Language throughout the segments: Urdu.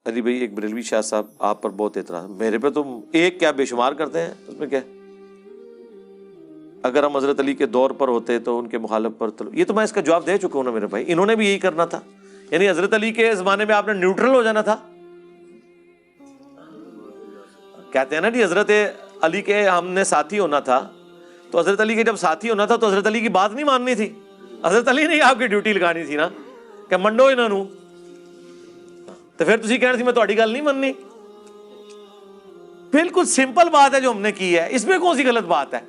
علی بھائی ایک بریلوی شاہ صاحب آپ پر بہت اعتراض، میرے پہ تم ایک کیا بے شمار کرتے ہیں، اس میں کیا؟ اگر ہم حضرت علی کے دور پر ہوتے تو ان کے مخالف پر یہ تو میں اس کا جواب دے چکا ہوں نا میرے بھائی، انہوں نے بھی یہی کرنا تھا، یعنی حضرت علی کے زمانے میں آپ نے نیوٹرل ہو جانا تھا. کہتے ہیں نا جی حضرت علی کے ہم نے ساتھی ہونا تھا، تو حضرت علی کے جب ساتھی ہونا تھا تو حضرت علی کی بات نہیں ماننی تھی، حضرت علی نے آپ کی ڈیوٹی لگانی تھی نا کہ منڈو انہاں نوں، تو پھر تسی کہنا سی میں تہاڈی گل نہیں مننی. بالکل سمپل بات ہے جو ہم نے کی ہے، اس میں کون سی غلط بات ہے؟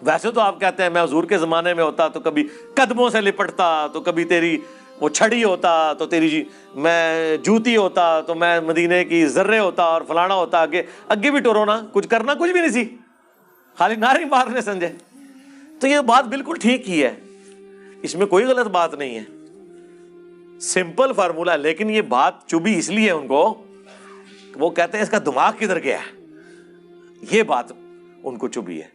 ویسے تو آپ کہتے ہیں میں حضور کے زمانے میں ہوتا تو کبھی قدموں سے لپٹتا، تو کبھی تیری وہ چھڑی ہوتا، تو تیری میں جوتی ہوتا، تو میں مدینے کی ذرے ہوتا اور فلانا ہوتا. آگے بھی ٹورو نا، کچھ کرنا کچھ بھی نہیں سی، خالی نعرے مارنے سمجھے. تو یہ بات بالکل ٹھیک ہی ہے، اس میں کوئی غلط بات نہیں ہے، سمپل فارمولہ. لیکن یہ بات چبھی اس لیے ان کو، وہ کہتے ہیں اس کا دماغ کدھر گیا ہے، یہ بات ان کو چبھی ہے،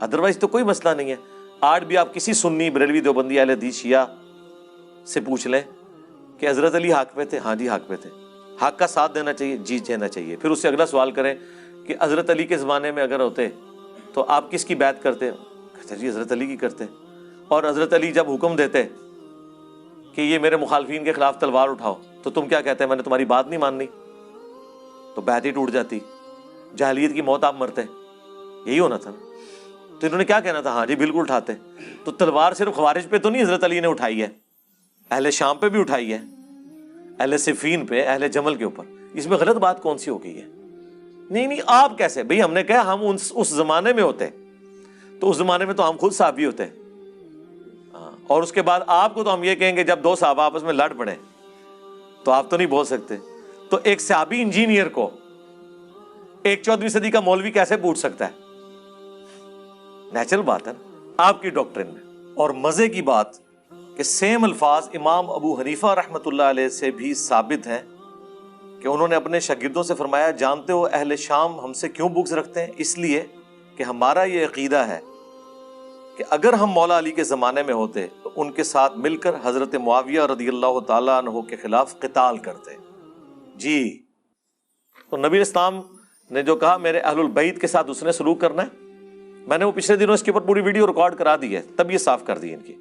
ادروائز تو کوئی مسئلہ نہیں ہے. آج بھی آپ کسی سنی بریلوی دیوبندی اہل حدیث شیعہ سے پوچھ لیں کہ حضرت علی حق پہ تھے، ہاں جی حق پہ تھے، حق کا ساتھ دینا چاہیے، جی دینا چاہیے. پھر اس سے اگلا سوال کریں کہ حضرت علی کے زمانے میں اگر ہوتے تو آپ کس کی بیعت کرتے؟ کہتے جی حضرت علی کی کرتے. اور حضرت علی جب حکم دیتے کہ یہ میرے مخالفین کے خلاف تلوار اٹھاؤ، تو تم کیا کہتے ہیں؟ میں نے تمہاری بات نہیں ماننی، تو بیعت ہی ٹوٹ جاتی، جاہلیت کی موت آپ مرتے. یہی ہونا تھا. تو انہوں نے کیا کہنا تھا؟ ہاں جی بالکل اٹھاتے. تو تلوار صرف خوارج پہ تو نہیں حضرت علی نے اٹھائی ہے، اہل شام پہ بھی اٹھائی ہے، اہل صفین پہ، اہل جمل کے اوپر. اس میں غلط بات کون سی ہو گئی ہے؟ نہیں آپ کیسے بھئی؟ ہم نے کہا ہم اس زمانے میں ہوتے تو اس زمانے میں تو ہم خود صحابی ہوتے، اور اس کے بعد آپ کو تو ہم یہ کہیں گے جب دو صحابہ آپس میں لڑ پڑے تو آپ تو نہیں بول سکتے. تو ایک صحابی انجینئر کو ایک 14ویں صدی کا مولوی کیسے پوچھ سکتا ہے؟ نیچرل بات ہے آپ کی ڈاکٹرن میں. اور مزے کی بات کہ سیم الفاظ امام ابو حنیفہ رحمۃ اللہ علیہ سے بھی ثابت ہیں کہ انہوں نے اپنے شاگردوں سے فرمایا، جانتے ہو اہل شام ہم سے کیوں بغض رکھتے ہیں؟ اس لیے کہ ہمارا یہ عقیدہ ہے کہ اگر ہم مولا علی کے زمانے میں ہوتے تو ان کے ساتھ مل کر حضرت معاویہ رضی اللہ تعالیٰ عنہ کے خلاف قتال کرتے. جی تو نبی اسلام نے جو کہا میرے اہل البیت کے ساتھ اس نے سلوک کرنا ہے، میں نے وہ پچھلے دنوں اس کے اوپر پوری ویڈیو ریکارڈ کرا دی ہے، تب یہ صاف کر دی ان کی.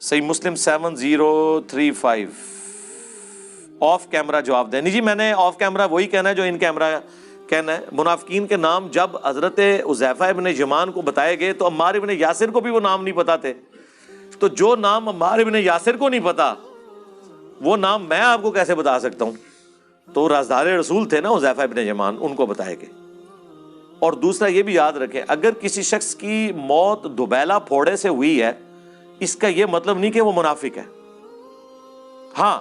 صحیح مسلم 7035 آف کیمرہ جواب دیں. نہیں جی میں نے آف کیمرہ وہی کہنا ہے جو ان کیمرہ کہنا ہے. منافقین کے نام جب حضرت حذیفہ ابن یمان کو بتائے گئے تو عمار ابن یاسر کو بھی وہ نام نہیں پتا تھے. تو جو نام عمار ابن یاسر کو نہیں پتا وہ نام میں آپ کو کیسے بتا سکتا ہوں؟ تو رازدار رسول تھے نا حذیفہ ابن یمان، ان کو بتائے گئے. اور دوسرا یہ بھی یاد رکھیں، اگر کسی شخص کی موت دوبیلا پھوڑے سے ہوئی ہے اس کا یہ مطلب نہیں کہ وہ منافق ہے. ہاں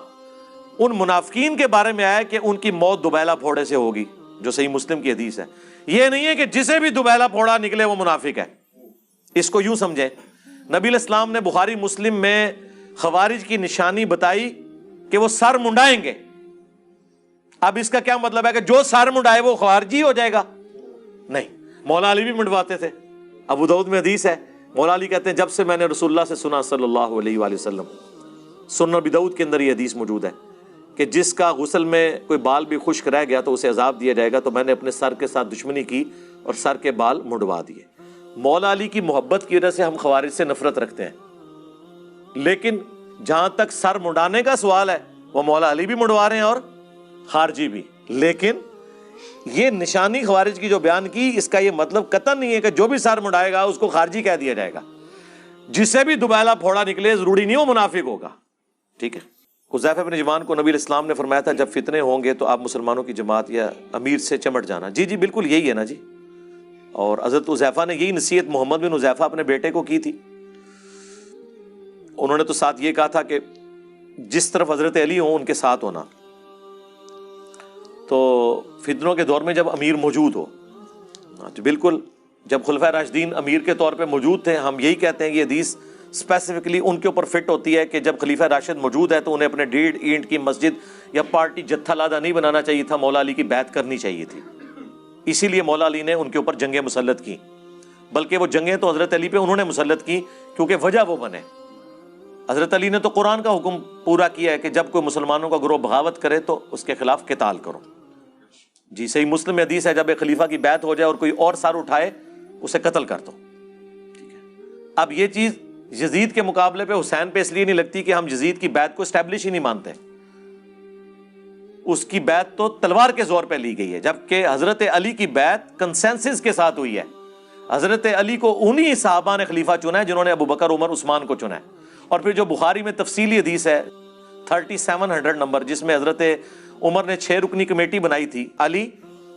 ان منافقین کے بارے میں آیا کہ ان کی موت دوبیلا پھوڑے سے ہوگی، جو صحیح مسلم کی حدیث ہے. یہ نہیں ہے کہ جسے بھی دوبیلا پھوڑا نکلے وہ منافق ہے. اس کو یوں سمجھیں، نبی الاسلام نے بخاری مسلم میں خوارج کی نشانی بتائی کہ وہ سر منڈائیں گے. اب اس کا کیا مطلب ہے کہ جو سر منڈائے وہ خوارجی ہو جائے گا؟ نہیں، مولا علی بھی منڈواتے تھے. ابو داؤد میں حدیث ہے، مولا علی کہتے ہیں جب سے میں نے رسول اللہ سے سنا صلی اللہ علیہ وآلہ وسلم، سنن ابی داؤد کے اندر یہ حدیث موجود ہے کہ جس کا غسل میں کوئی بال بھی خشک رہ گیا تو اسے عذاب دیا جائے گا. تو میں نے اپنے سر کے ساتھ دشمنی کی اور سر کے بال منڈوا دیے. مولا علی کی محبت کی وجہ سے ہم خوارج سے نفرت رکھتے ہیں، لیکن جہاں تک سر منڈانے کا سوال ہے وہ مولا علی بھی منڈوا رہے ہیں اور خارجی بھی. لیکن یہ نشانی خوارج کی جو بیان کی، اس کا یہ مطلب قطعاً نہیں ہے کہ جو بھی سر منڈائے گا اس کو خارجی کہہ دیا جائے گا. جسے بھی دوبیلا پھوڑا نکلے ضروری نہیں وہ منافق ہوگا. ٹھیک ہے. حذیفہ بن یمان کو نبی الاسلام نے فرمایا تھا جب فتنے ہوں گے تو آپ مسلمانوں کی جماعت یا امیر سے چمٹ جانا. جی بالکل یہی ہے نا جی. اور حضرت حذیفہ نے یہی نصیحت محمد بن حذیفہ اپنے بیٹے کو کی تھی. انہوں نے تو ساتھ یہ کہا تھا کہ جس طرف حضرت علی ہوں ان کے ساتھ ہونا. تو فتنوں کے دور میں جب امیر موجود ہو، تو بالکل جب خلفائے راشدین امیر کے طور پہ موجود تھے، ہم یہی کہتے ہیں کہ یہ حدیث اسپیسیفکلی ان کے اوپر فٹ ہوتی ہے کہ جب خلیفہ راشد موجود ہے تو انہیں اپنے 1.5 اینٹ کی مسجد یا پارٹی جتھا لادہ نہیں بنانا چاہیے تھا، مولا علی کی بیعت کرنی چاہیے تھی. اسی لیے مولا علی نے ان کے اوپر جنگیں مسلط کی، بلکہ وہ جنگیں تو حضرت علی پہ انہوں نے مسلط کی کیونکہ وجہ وہ بنے. حضرت علی نے تو قرآن کا حکم پورا کیا ہے کہ جب کوئی مسلمانوں کا گروہ بغاوت کرے تو اس کے خلاف قتال کرو. جی صحیح مسلم میں حدیث ہے جب ایک خلیفہ کی بیعت ہو جائے اور کوئی اور سر اٹھائے اسے قتل کر دو. اب یہ چیز یزید کے مقابلے پہ حسین پہ اس لیے نہیں لگتی کہ ہم یزید کی بیعت کو اسٹیبلش ہی نہیں مانتے. اس کی بیعت تو تلوار کے زور پہ لی گئی ہے، جبکہ حضرت علی کی بیعت کنسنسس کے ساتھ ہوئی ہے. حضرت علی کو انہی صحابہ نے خلیفہ چنا ہے جنہوں نے ابو بکر عمر عثمان کو چنا ہے. اور پھر جو بخاری میں تفصیلی حدیث ہے 3700 نمبر، جس میں حضرت عمر نے 6 رکنی کمیٹی بنائی تھی، علی،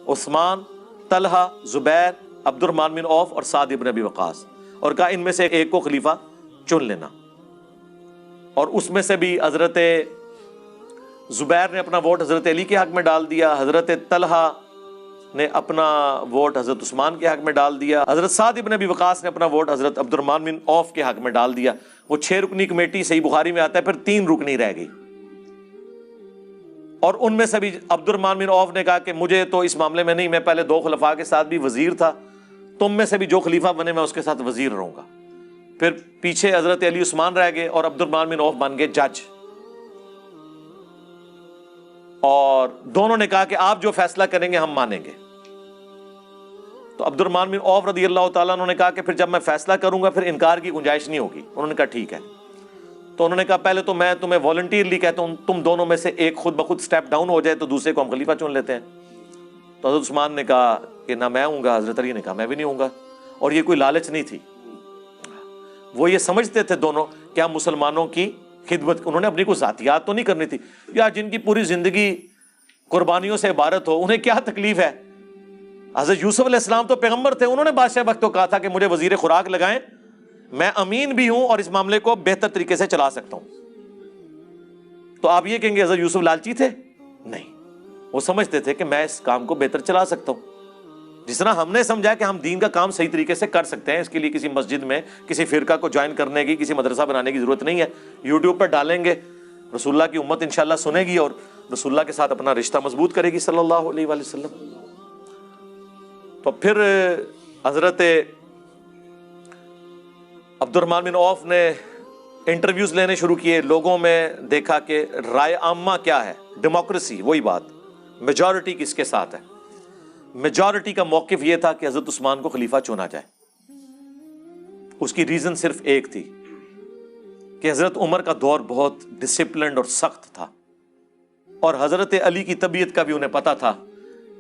عثمان، طلحہ، زبیر، عبد الرحمن بن عوف اور سعد بن ابی وقاص، اور کہا ان میں سے ایک کو خلیفہ چن لینا. اور اس میں سے بھی حضرت زبیر نے اپنا ووٹ حضرت علی کے حق میں ڈال دیا، حضرت طلحہ نے اپنا ووٹ حضرت عثمان کے حق میں ڈال دیا، حضرت سعد بن ابی وقاص نے اپنا ووٹ حضرت عبد الرحمن بن عوف کے حق میں ڈال دیا. وہ 6 رکنی کمیٹی صحیح بخاری میں آتا ہے، پھر 3 رکنی رہ گئی. اور ان میں سے بھی عبد الرحمن بن عوف نے کہا کہ مجھے تو اس معاملے میں نہیں، میں پہلے 2 خلفاء کے ساتھ بھی وزیر تھا، تم میں سے بھی جو خلیفہ بنے میں اس کے ساتھ وزیر رہوں گا. پھر پیچھے حضرت علی عثمان رہ گئے اور عبد الرحمن بن عوف بن گئے جج. اور دونوں نے کہا کہ آپ جو فیصلہ کریں گے ہم مانیں گے. تو عبد الرحمن بن عوف رضی اللہ تعالیٰ عنہ نے کہا کہ پھر جب میں فیصلہ کروں گا پھر انکار کی گنجائش نہیں ہوگی. انہوں نے کہا ٹھیک ہے. تو انہوں نے کہا پہلے تو میں تمہیں والنٹیئرلی کہتا ہوں تم دونوں میں سے ایک خود بخود سٹیپ ڈاؤن ہو جائے تو دوسرے کو ہم خلیفہ چن لیتے ہیں. تو حضرت عثمان نے کہا کہ نہ میں ہوں گا، حضرت علی نے کہا میں بھی نہیں ہوں گا. اور یہ کوئی لالچ نہیں تھی، وہ یہ سمجھتے تھے دونوں کہ ہم مسلمانوں کی خدمت، انہوں نے اپنی کوئی ذاتیات تو نہیں کرنی تھی. یا جن کی پوری زندگی قربانیوں سے عبارت ہو انہیں کیا تکلیف ہے. حضرت یوسف علیہ السلام تو پیغمبر تھے، انہوں نے بادشاہ وقت تو کہا تھا کہ مجھے وزیر خوراک لگائیں، میں امین بھی ہوں اور اس معاملے کو بہتر طریقے سے چلا سکتا ہوں. تو آپ یہ کہیں گے حضرت یوسف لالچی تھے؟ نہیں، وہ سمجھتے تھے کہ میں اس کام کو بہتر چلا سکتا ہوں. جس طرح ہم نے سمجھا کہ ہم دین کا کام صحیح طریقے سے کر سکتے ہیں، اس کے لیے کسی مسجد میں کسی فرقہ کو جوائن کرنے کی، کسی مدرسہ بنانے کی ضرورت نہیں ہے. یوٹیوب پر ڈالیں گے، رسول اللہ کی امت انشاءاللہ سنے گی اور رسول اللہ کے ساتھ اپنا رشتہ مضبوط کرے گی صلی اللہ علیہ وآلہ وسلم. تو پھر حضرت عبد الرحمن بن عوف نے انٹرویوز لینے شروع کیے. لوگوں میں دیکھا کہ رائے عامہ کیا ہے، ڈیموکریسی، وہی بات، میجورٹی کس کے ساتھ ہے. میجورٹی کا موقف یہ تھا کہ حضرت عثمان کو خلیفہ چنا جائے. اس کی ریزن صرف ایک تھی کہ حضرت عمر کا دور بہت ڈسپلنڈ اور سخت تھا، اور حضرت علی کی طبیعت کا بھی انہیں پتا تھا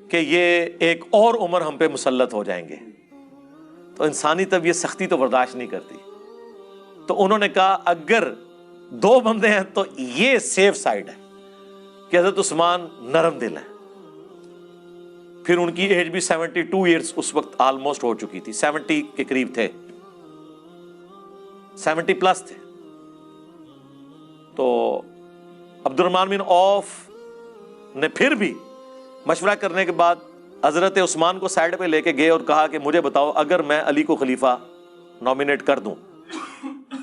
کہ یہ ایک اور عمر ہم پہ مسلط ہو جائیں گے. تو انسانی طبیعت سختی تو برداشت نہیں کرتی. تو انہوں نے کہا اگر 2 بندے ہیں تو یہ سیف سائیڈ ہے کہ حضرت عثمان نرم دل ہیں. پھر ان کی ایج بھی 72 ایئرز اس وقت آلموسٹ ہو چکی تھی، 70 کے قریب تھے، 70 پلس تھے. تو عبد الرحمن بن عوف نے پھر بھی مشورہ کرنے کے بعد حضرت عثمان کو سائڈ پہ لے کے گئے اور کہا کہ مجھے بتاؤ اگر میں علی کو خلیفہ نامینیٹ کر دوں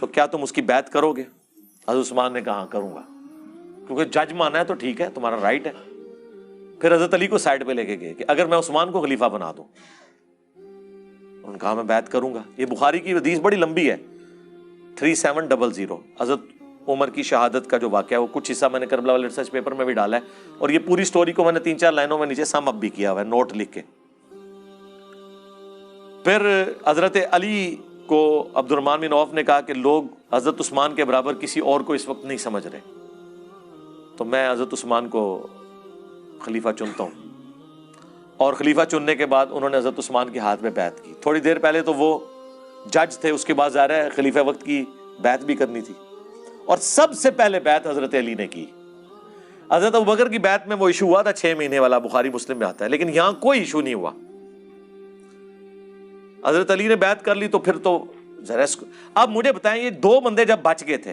تو کیا تم اس کی بیعت کرو گے؟ حضرت عثمان نے کہا ہاں کروں گا، کیونکہ جج مانا ہے تو ٹھیک ہے، تمہارا رائٹ ہے. پھر حضرت علی کو سائڈ پہ لے کے گئے کہ اگر میں عثمان کو خلیفہ بنا دوں، انہوں نے کہا میں بیعت کروں گا. یہ بخاری کی حدیث بڑی لمبی ہے، 3700. حضرت عمر کی شہادت کا جو واقعہ ہے وہ کچھ حصہ میں نے کربلا والے ریسرچ پیپر میں بھی ڈالا ہے، اور یہ پوری سٹوری کو میں نے 3-4 لائنوں میں نیچے سم اپ بھی کیا ہوا ہے نوٹ لکھ کے. پھر حضرت علی کو عبد الرحمن بن عوف نے کہا کہ لوگ حضرت عثمان کے برابر کسی اور کو اس وقت نہیں سمجھ رہے، تو میں حضرت عثمان کو خلیفہ چنتا ہوں. اور خلیفہ چننے کے بعد انہوں نے حضرت عثمان کے ہاتھ میں بیعت کی. تھوڑی دیر پہلے تو وہ جج تھے، اس کے بعد ظاہر ہے خلیفہ وقت کی بیعت بھی کرنی تھی. اور سب سے پہلے بیعت حضرت علی نے کی. حضرت ابوبکر کی بیعت میں وہ ایشو ہوا تھا 6 مہینے والا، بخاری مسلم میں آتا ہے، لیکن یہاں کوئی ایشو نہیں ہوا. حضرت علی نے بیعت کر لی تو پھر تو ذرا. اب مجھے بتائیں یہ 2 بندے جب بچ گئے تھے،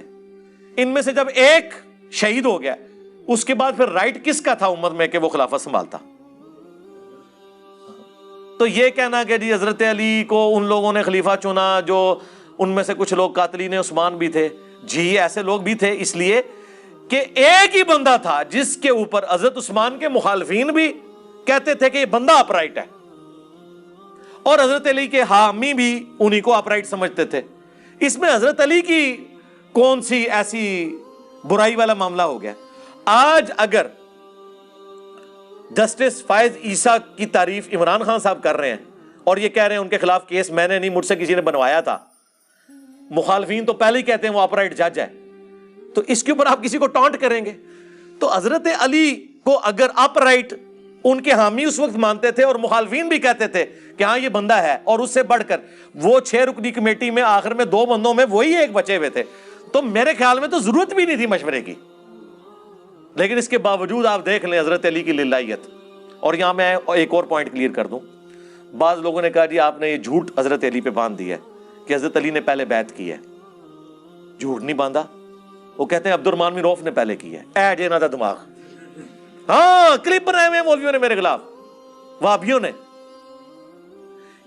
ان میں سے جب ایک شہید ہو گیا، اس کے بعد پھر رائٹ کس کا تھا امت میں کہ وہ خلافت سنبھالتا؟ تو یہ کہنا کہ جی حضرت علی کو ان لوگوں نے خلیفہ چنا جو ان میں سے کچھ لوگ قاتلین عثمان بھی تھے، جی ایسے لوگ بھی تھے، اس لیے کہ ایک ہی بندہ تھا جس کے اوپر حضرت عثمان کے مخالفین بھی کہتے تھے کہ یہ بندہ اپرائٹ ہے، اور حضرت علی کے حامی بھی انہی کو اپرائٹ سمجھتے تھے. اس میں حضرت علی کی کون سی ایسی برائی والا معاملہ ہو گیا؟ آج اگر جسٹس فائز عیسیٰ کی تعریف عمران خان صاحب کر رہے ہیں اور یہ کہہ رہے ہیں ان کے خلاف کیس میں نے نہیں، مجھ سے کسی نے بنوایا تھا، مخالفین تو پہلے ہی کہتے ہیں وہ اپرائٹ جج ہے، تو اس کے اوپر آپ کسی کو ٹانٹ کریں گے؟ تو حضرت علی کو اگر اپرائٹ ان کے حامی اس وقت مانتے تھے اور مخالفین بھی کہتے تھے کہ ہاں یہ بندہ ہے، اور اس سے بڑھ کر وہ 6 رکنی کمیٹی میں آخر میں 2 بندوں میں وہی ایک بچے ہوئے تھے، تو میرے خیال میں تو ضرورت بھی نہیں تھی مشورے کی۔ لیکن اس کے باوجود آپ دیکھ لیں حضرت علی کی للہیت۔ اور یہاں میں ایک اور پوائنٹ کلیئر کر دوں، بعض لوگوں نے کہا جی آپ نے یہ جھوٹ حضرت علی پہ باندھ دیا ہے کہ حضرت علی نے پہلے بیعت کی ہے۔ جھوٹ نہیں باندھا، وہ کہتے ہیں عبد الرحمن بن عوف نے پہلے کی ہے۔ اے جے نہ تھا دماغ، ہاں کلپ بنائے ہوئے ہیں مولویوں نے میرے خلاف، وہابیوں نے۔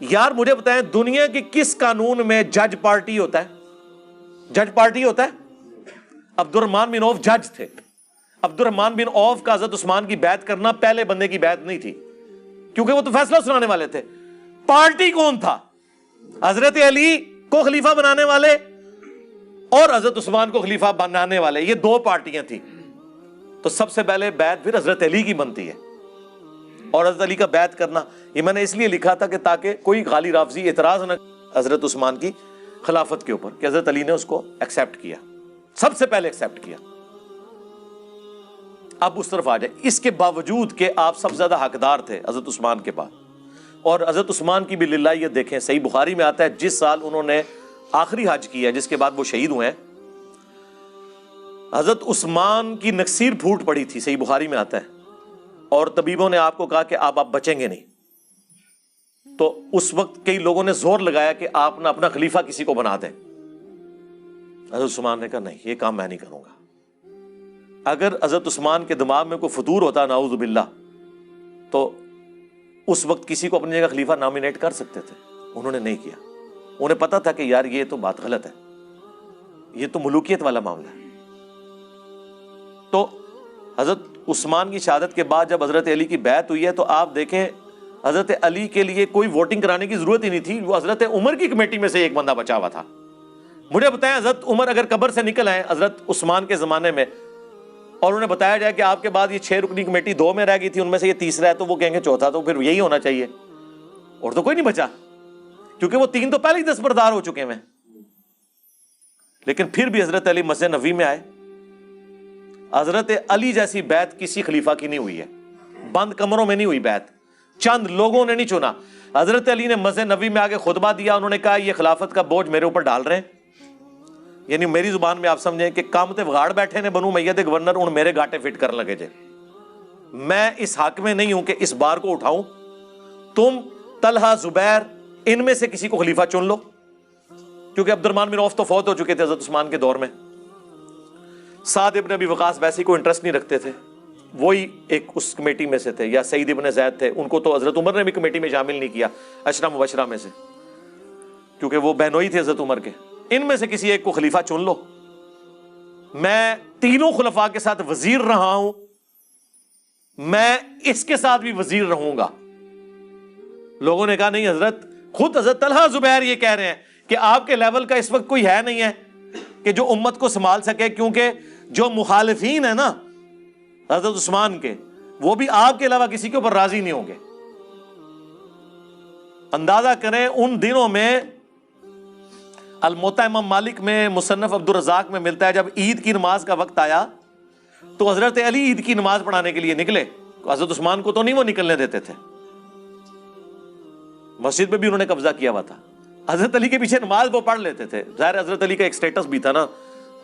یار مجھے بتائیں دنیا کے کس قانون میں جج پارٹی ہوتا ہے؟ جج پارٹی ہوتا ہے؟ عبد الرحمن بن عوف جج تھے۔ عبد الرحمن بن عوف کا حضرت عثمان کی بیعت کرنا پہلے بندے کی بیعت نہیں تھی، کیونکہ وہ تو فیصلہ سنانے والے تھے۔ پارٹی کون تھا؟ حضرت علی کو خلیفہ بنانے والے اور حضرت عثمان کو خلیفہ بنانے والے، یہ 2 پارٹیاں تھیں۔ تو سب سے پہلے بیعت پھر حضرت علی کی بنتی ہے، اور حضرت علی کا بیعت کرنا یہ میں نے اس لیے لکھا تھا کہ تاکہ کوئی غالی رافضی اعتراض نہ حضرت عثمان کی خلافت کے اوپر، کہ حضرت علی نے اس کو ایکسیپٹ کیا، سب سے پہلے ایکسیپٹ کیا۔ اب اس طرف آ جائے، اس کے باوجود کہ آپ سب سے زیادہ حقدار تھے حضرت عثمان کے بعد، اور حضرت عثمان کی بھی للہیت دیکھیں، صحیح بخاری میں آتا ہے جس سال انہوں نے آخری حج کیا جس کے بعد وہ شہید ہوئے ہیں، حضرت عثمان کی نکسیر پھوٹ پڑی تھی، صحیح بخاری میں آتا ہے، اور طبیبوں نے آپ کو کہا کہ آپ بچیں گے نہیں۔ تو اس وقت کئی لوگوں نے زور لگایا کہ آپ نہ اپنا خلیفہ کسی کو بنا دیں۔ حضرت عثمان نے کہا نہیں، یہ کام میں نہیں کروں گا۔ اگر حضرت عثمان کے دماغ میں کوئی فطور ہوتا نعوذ باللہ تو اس وقت کسی کو اپنی جگہ خلیفہ نامینیٹ کر سکتے تھے، انہوں نے نہیں کیا۔ انہیں پتا تھا کہ یار یہ تو بات غلط ہے، یہ تو ملوکیت والا معاملہ ہے۔ تو حضرت عثمان کی شہادت کے بعد جب حضرت علی کی بیعت ہوئی ہے تو آپ دیکھیں حضرت علی کے لیے کوئی ووٹنگ کرانے کی ضرورت ہی نہیں تھی، وہ حضرت عمر کی کمیٹی میں سے ایک بندہ بچا ہوا تھا۔ مجھے بتائیں حضرت عمر اگر قبر سے نکل آئے حضرت عثمان کے زمانے میں اور انہیں بتایا جائے کہ آپ کے بعد یہ 6 رکنی کمیٹی 2 میں رہ گئی تھی، ان میں سے یہ تیسرا ہے، تو وہ کہیں گے چوتھا تو پھر یہی ہونا چاہیے، اور تو کوئی نہیں بچا، کیونکہ وہ 3 تو پہلے ہی دستبردار ہو چکے ہیں۔ لیکن پھر بھی حضرت علی مسجد نبوی میں آئے۔ حضرت علی جیسی بیعت کسی خلیفہ کی نہیں ہوئی ہے، بند کمروں میں نہیں ہوئی بیعت، چند لوگوں نے نہیں چنا۔ حضرت علی نے مسجد نبوی میں آگے خطبہ دیا، انہوں نے کہا یہ خلافت کا بوجھ میرے اوپر ڈال رہے ہیں، یعنی میری زبان میں آپ سمجھیں کہ کامتے وغاڑ بیٹھے نے بنو امیہ دے گورنر، ان میرے گاٹے فٹ کر لگے جے، میں اس حق میں نہیں ہوں کہ اس بار کو اٹھاؤں، تم طلحہ زبیر ان میں سے کسی کو خلیفہ چن لو، کیونکہ عبد الرحمن بن عوف تو فوت ہو چکے تھے حضرت عثمان کے دور میں، سعد ابن ابی وقاص ویسے کوئی انٹرسٹ نہیں رکھتے تھے، وہی ایک اس کمیٹی میں سے تھے، یا سعید ابن زید تھے، ان کو تو حضرت عمر نے بھی کمیٹی میں شامل نہیں کیا 10 مبشرہ میں سے، کیونکہ وہ بہنوئی تھے حضرت عمر کے۔ ان میں سے کسی ایک کو خلیفہ چن لو، میں تینوں خلفاء کے ساتھ وزیر رہا ہوں، میں اس کے ساتھ بھی وزیر رہوں گا۔ لوگوں نے کہا نہیں حضرت، خود حضرت طلحہ زبیر یہ کہہ رہے ہیں کہ آپ کے لیول کا اس وقت کوئی ہے نہیں ہے کہ جو امت کو سنبھال سکے، کیونکہ جو مخالفین ہیں نا حضرت عثمان کے، وہ بھی آپ کے علاوہ کسی کے اوپر راضی نہیں ہوں گے۔ اندازہ کریں ان دنوں میں الموطا امام مالک میں، مصنف عبد الرزاق میں ملتا ہے جب عید کی نماز کا وقت آیا تو حضرت علی عید کی نماز پڑھانے کے لیے نکلے، حضرت عثمان کو تو نہیں وہ نکلنے دیتے تھے، مسجد میں بھی انہوں نے قبضہ کیا ہوا تھا، حضرت علی کے پیچھے نماز وہ پڑھ لیتے تھے، ظاہر حضرت علی کا ایک سٹیٹس بھی تھا نا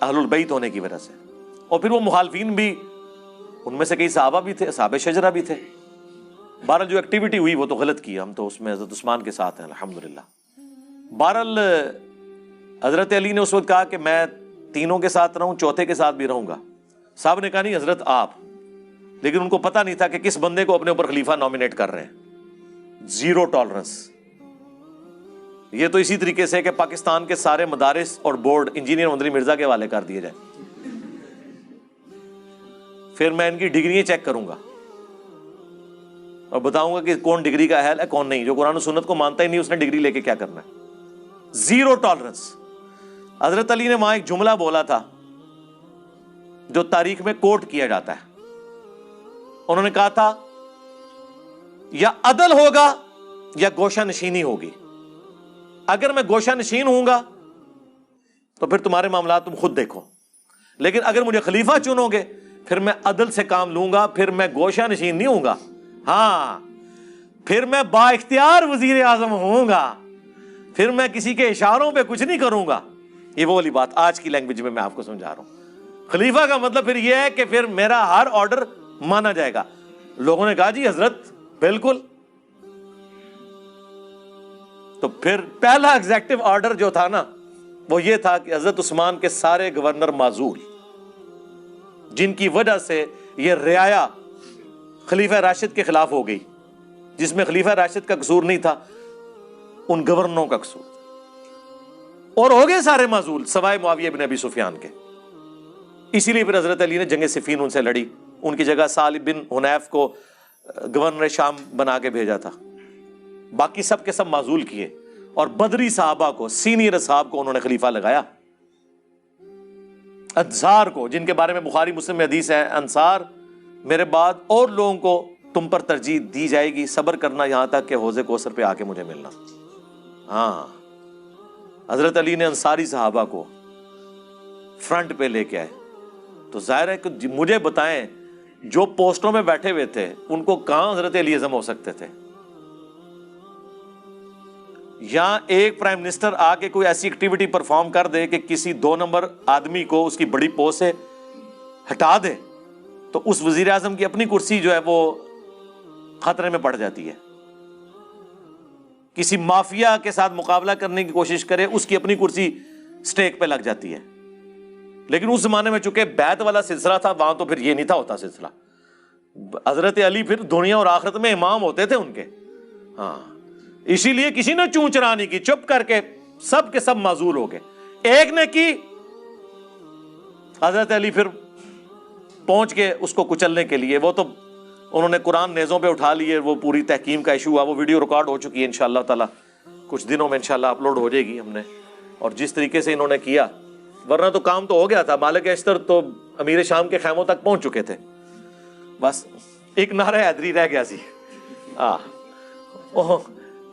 اہل البیت ہونے کی وجہ سے، اور پھر وہ مخالفین بھی، ان میں سے کئی صحابہ بھی تھے، اصحاب شجرہ بھی تھے، بہرحال جو ایکٹیویٹی ہوئی وہ تو غلط کی، ہم تو اس میں حضرت عثمان کے ساتھ ہیں الحمدللہ۔ بہرحال حضرت علی نے اس وقت کہا کہ میں تینوں کے ساتھ رہوں، چوتھے کے ساتھ بھی رہوں گا۔ صاحب نے کہا نہیں حضرت آپ، لیکن ان کو پتہ نہیں تھا کہ کس بندے کو اپنے اوپر خلیفہ نامینیٹ کر رہے ہیں۔ Zero tolerance. یہ تو اسی طریقے سے کہ پاکستان کے سارے مدارس اور بورڈ انجینئر مدنی مرزا کے حوالے کر دیے جائیں، پھر میں ان کی ڈگریاں چیک کروں گا اور بتاؤں گا کہ کون ڈگری کا اہل ہے کون نہیں، جو قرآن و سنت کو مانتا ہی نہیں اس نے ڈگری لے کے کیا کرنا ہے۔ Zero tolerance. حضرت علی نے وہاں ایک جملہ بولا تھا جو تاریخ میں کوٹ کیا جاتا ہے. انہوں نے کہا تھا یا عدل ہوگا یا گوشہ نشینی ہوگی. اگر میں گوشہ نشین ہوں گا تو پھر تمہارے معاملات تم خود دیکھو، لیکن اگر مجھے خلیفہ چنو گے پھر میں عدل سے کام لوں گا، پھر میں گوشہ نشین نہیں ہوں گا. ہاں، پھر میں با اختیار وزیر اعظم ہوں گا، پھر میں کسی کے اشاروں پہ کچھ نہیں کروں گا. یہ وہ والی بات آج کی لینگویج میں آپ کو سمجھا رہا ہوں. خلیفہ کا مطلب پھر یہ ہے کہ پھر میرا ہر آرڈر مانا جائے گا. لوگوں نے کہا جی حضرت بالکل. تو پھر پہلا ایگزیکٹو آرڈر جو تھا نا وہ یہ تھا کہ حضرت عثمان کے سارے گورنر معزول، جن کی وجہ سے یہ رعایا خلیفہ راشد کے خلاف ہو گئی، جس میں خلیفہ راشد کا قصور نہیں تھا، ان گورنروں کا قصور، اور ہو گئے سارے معزول سوائے معاویہ بن ابی سفیان کے. اسی لیے پھر حضرت علی نے جنگ صفین ان سے لڑی، ان کی جگہ سالم بن حنیف کو گورنر شام بنا کے بھیجا تھا. باقی سب کے سب معزول کیے، اور بدری صحابہ کو، سینئر اصحاب کو انہوں نے خلیفہ لگایا. انصار کو، جن کے بارے میں بخاری مسلم میں حدیث ہے، انصار میرے بعد اور لوگوں کو تم پر ترجیح دی جائے گی، صبر کرنا یہاں تک کہ حوض کوثر پہ آ کے مجھے ملنا. ہاں، حضرت علی نے انصاری صحابہ کو فرنٹ پہ لے کے آئے. تو ظاہر ہے کہ مجھے بتائیں جو پوسٹوں میں بیٹھے ہوئے تھے ان کو کہاں حضرت علی اعظم ہو سکتے تھے؟ یا ایک پرائم منسٹر آ کے کوئی ایسی ایکٹیویٹی پرفارم کر دے کہ کسی 2 نمبر آدمی کو اس کی بڑی پوسٹ سے ہٹا دے تو اس وزیر اعظم کی اپنی کرسی جو ہے وہ خطرے میں پڑ جاتی ہے. کسی مافیا کے ساتھ مقابلہ کرنے کی کوشش کرے، اس کی اپنی کرسی سٹیک پہ لگ جاتی ہے. لیکن اس زمانے میں چونکہ بیعت والا سلسلہ تھا، وہاں تو پھر یہ نہیں تھا ہوتا سلسلہ. حضرت علی پھر دنیا اور آخرت میں امام ہوتے تھے ان کے. ہاں، اسی لیے کسی نے چون چرا نہیں کی، چپ کر کے سب کے سب معزول ہو گئے. ایک نے کی، حضرت علی پھر پہنچ کے اس کو کچلنے کے لیے. وہ تو انہوں نے قرآن نیزوں پہ اٹھا لیے، وہ پوری تحکیم کا ایشو ہوا، وہ ویڈیو ریکارڈ ہو چکی ہے، انشاءاللہ تعالی کچھ دنوں میں انشاءاللہ اپلوڈ ہو جائے گی. ہم نے اور جس طریقے سے انہوں نے کیا، ورنہ تو کام تو ہو گیا تھا. مالک اشتر تو امیر شام کے خیموں تک پہنچ چکے تھے، بس ایک نعرہ حیدری رہ گیا سی.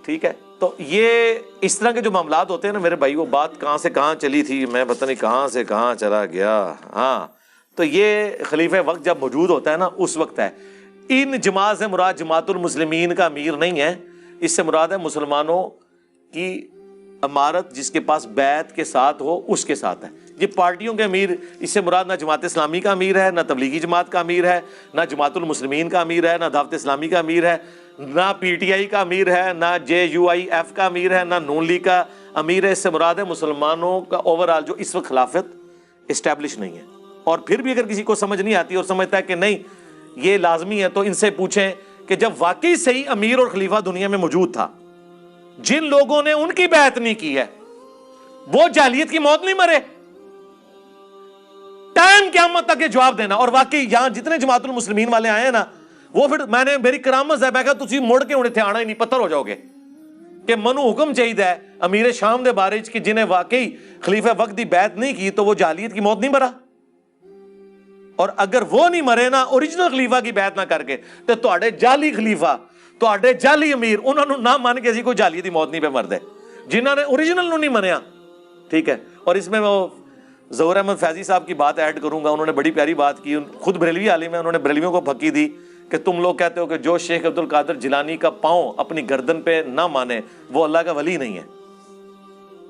ٹھیک ہے. تو یہ اس طرح کے جو معاملات ہوتے ہیں نا میرے بھائی، وہ بات کہاں سے کہاں چلی تھی، میں پتہ نہیں کہاں سے کہاں چلا گیا. ہاں، تو یہ خلیفہ وقت جب موجود ہوتا ہے نا اس وقت ہے. ان جماعت سے مراد جماعت المسلمین کا امیر نہیں ہے، اس سے مراد ہے مسلمانوں کی امارت جس کے پاس بیعت کے ساتھ ہو اس کے ساتھ ہے. یہ پارٹیوں کے امیر، اس سے مراد نہ جماعت اسلامی کا امیر ہے، نہ تبلیغی جماعت کا امیر ہے، نہ جماعت المسلمین کا امیر ہے، نہ دعوت اسلامی کا امیر ہے، نہ پی ٹی آئی کا امیر ہے، نہ JUIF کا امیر ہے، نہ نون لیگ کا امیر ہے. اس سے مراد ہے مسلمانوں کا اوورآل جو اس وقت خلافت اسٹیبلش نہیں ہے. اور پھر بھی اگر کسی کو سمجھ نہیں آتی اور سمجھتا ہے کہ نہیں یہ لازمی ہے، تو ان سے پوچھیں کہ جب واقعی صحیح امیر اور خلیفہ دنیا میں موجود تھا، جن لوگوں نے ان کی بیعت نہیں کی ہے وہ جاہلیت کی موت نہیں مرے؟ ٹائم قیامت تک یہ جواب دینا. اور واقعی یہاں جتنے جماعت المسلمین والے آئے ہیں نا، وہ پھر میں نے میری کرامت ہے، میں کہا تسی مڑ کے انہیں تھے آنا ہی نہیں، پتھر ہو جاؤ گے. کہ منو حکم چاہیے ہے امیر شام دے بارے کہ جنہیں واقعی خلیفہ وقت دی بیعت نہیں کی تو وہ جاہلیت کی موت نہیں مرا. اور اگر وہ نہیں مرے نا اوریجنل خلیفہ کی بیعت نہ کر کے، تو تواڈے جعلی خلیفہ، تواڈے جعلی امیر، انہوں نے نہ مان کے اسی کوئی جعلیت کی موت نہیں پہ مردے، جنہوں نے اوریجنل نو نہیں منیا. ٹھیک ہے. اور اس میں وہ ظہور احمد فیضی صاحب کی بات ایڈ کروں گا. انہوں نے بڑی پیاری بات کی، خود بریلوی عالم ہے، انہوں نے بریلویوں کو پھکی دی کہ تم لوگ کہتے ہو کہ جو شیخ عبد القادر جیلانی کا پاؤں اپنی گردن پہ نہ مانے وہ اللہ کا ولی نہیں ہے،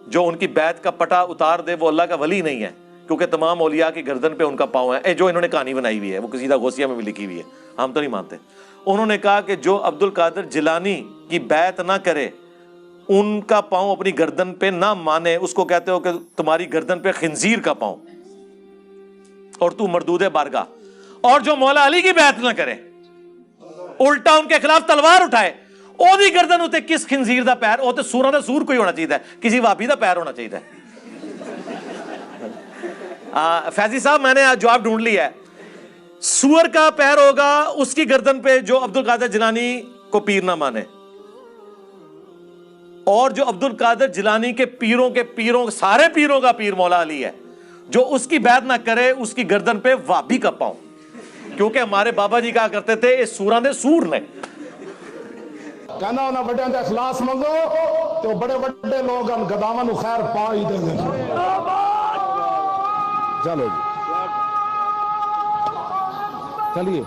جو ان کی بیعت کا پٹا اتار دے وہ اللہ کا ولی نہیں ہے، کیونکہ تمام اولیاء کی گردن پہ ان کا پاؤں ہے. جو انہوں نے کہانی بنائی ہوئی ہے وہ قصیدہ غوثیہ میں بھی لکھی ہوئی ہے، ہم تو نہیں مانتے. انہوں نے کہا کہ جو عبد القادر جیلانی کی بیعت نہ کرے، ان کا پاؤں اپنی گردن پہ نہ مانے، اس کو کہتے ہو کہ تمہاری گردن پہ خنزیر کا پاؤں اور تو مردود بارگاہ. اور جو مولا علی کی بیعت نہ کرے، الٹا ان کے خلاف تلوار اٹھائے، او دی گردن ہوتے کس خنزیر دا پیر، او تے سوراں دا سور کوئی ہونا چاہیے، کسی وابی دا پیر ہونا چاہیے. فیضی صاحب میں نے جواب ڈھونڈ لیا ہے، سور کا پیر ہوگا اس کی گردن پہ جو عبد القادر جیلانی کو پیر نہ مانے. اور جو عبد القادر جیلانی کے پیروں سارے پیروں کا پیر مولا علی ہے، جو اس کی بیعت نہ کرے اس کی گردن پہ وابی کا پاؤں، کیونکہ ہمارے بابا جی کہا کرتے تھے اس سوراں دے سور نے کہنا انہاں بڑے دے اخلاص منگو تو بڑے بڑے لوگ ہم گداواں نو خیر پا ہی دیں گے. چلو جی چلیے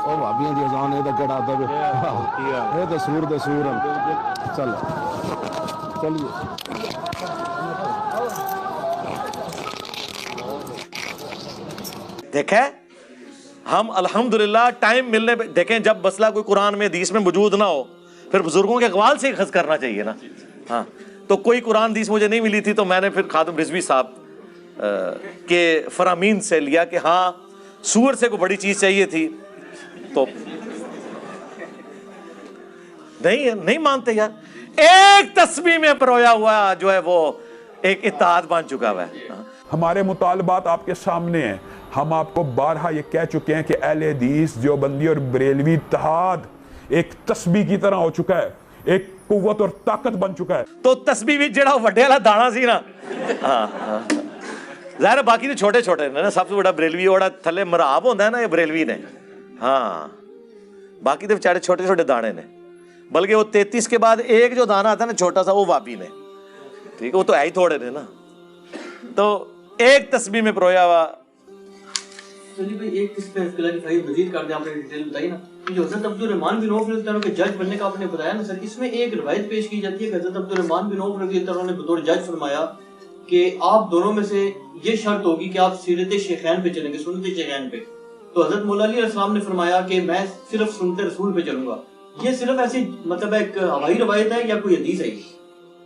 او بھابیاں دی اذان اے تے کیڑا ادب اے تے سور دے سور چلو چلیے. دیکھیں ہم الحمدللہ ٹائم ملنے پہ دیکھیں، جب مسئلہ کوئی قرآن میں حدیث میں موجود نہ ہو پھر بزرگوں کے اقوال سے ہی خذ کرنا چاہیے نا. ہاں تو کوئی قرآن حدیث مجھے نہیں ملی تھی تو میں نے پھر خادم رضوی صاحب کے فرامین سے لیا کہ ہاں سور سے کوئی بڑی چیز چاہیے تھی تو نہیں مانتے یار. ایک تسبیح میں پرویا ہوا جو ہے وہ ایک اتحاد بن چکا ہوا ہے. ہمارے مطالبات آپ کے سامنے ہیں. ہم آپ کو بارہا یہ کہہ چکے ہیں کہ اہل حدیث دیوبندی اور بریلوی اتحاد ایک تسبیح کی طرح ہو چکا ہے، ایک قوت اور طاقت بن چکا ہے. تو تسبیح بھی جڑا وڈے والا دانا سی نا، ظاہر باقی تو چھوٹے چھوٹے نے نا. سب سے بڑا بریلوی اوڑا تھلے مراب ہوتا ہے نا، یہ بریلوی نے. ہاں باقی تو بیچارے چھوٹے چھوٹے دانے نے. بلکہ وہ 33 کے بعد ایک جو دانا آتا ہے نا چھوٹا سا، وہ وابی نے. ٹھیک ہے، وہ تو ہے ہی تھوڑے نے نا. تو ایک تسبیح میں پرویا ہوا. چلیے بھائی ایک اس پہ کلیریفائی مزید کر دیں، آپ نے ڈیٹیل بتائی نا. جو حضرت عبد الرحمن بن عوف رضی اللہ عنہ کے جج بننے کا آپ نے بتایا نا سر، اس میں ایک روایت پیش کی جاتی ہے کہ حضرت عبد الرحمن بن عوف رضی اللہ عنہ نے بطور جج فرمایا کہ آپ دونوں میں سے یہ شرط ہوگی کہ آپ سیرت شیخین پہ چلیں گے، سنت شیخین پہ. تو حضرت مولا علی علیہ السلام نے فرمایا کہ میں صرف سنت رسول پہ چلوں گا. یہ صرف ایسی مطلب ایک ہوائی روایت ہے یا کوئی حدیث ہے؟